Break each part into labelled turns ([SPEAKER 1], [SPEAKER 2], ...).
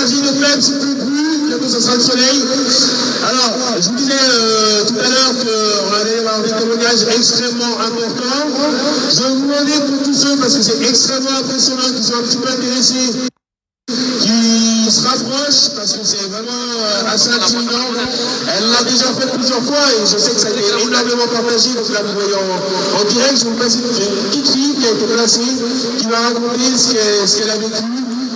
[SPEAKER 1] partager notre même s'il peut plus, bientôt ce sera le soleil. Alors, je vous disais tout à l'heure qu'on allait avoir des témoignages extrêmement importants. Je vais vous demander pour tous ceux, parce que c'est extrêmement impressionnant, qui sont un petit peu intéressés, qui se rapprochent, parce que c'est vraiment assez intimidant. Elle l'a déjà fait plusieurs fois et je sais que ça a été énormément partagé, donc là vous voyez en direct, je vais vous passer une petite fille qui a été placée, qui va raconter ce qu'elle a vécu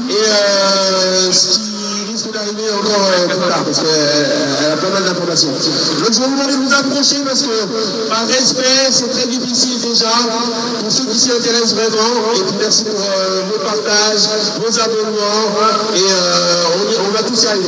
[SPEAKER 1] et ce qui risque d'arriver encore plus tard, parce qu'elle a pas mal d'informations. Donc je vais vous demander de vous approcher parce que par respect, c'est très difficile déjà pour ceux qui s'y intéressent vraiment. Et puis merci pour vos partages, vos abonnements et on va tous y arriver.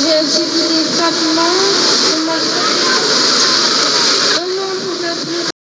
[SPEAKER 2] J'ai subi des traitements.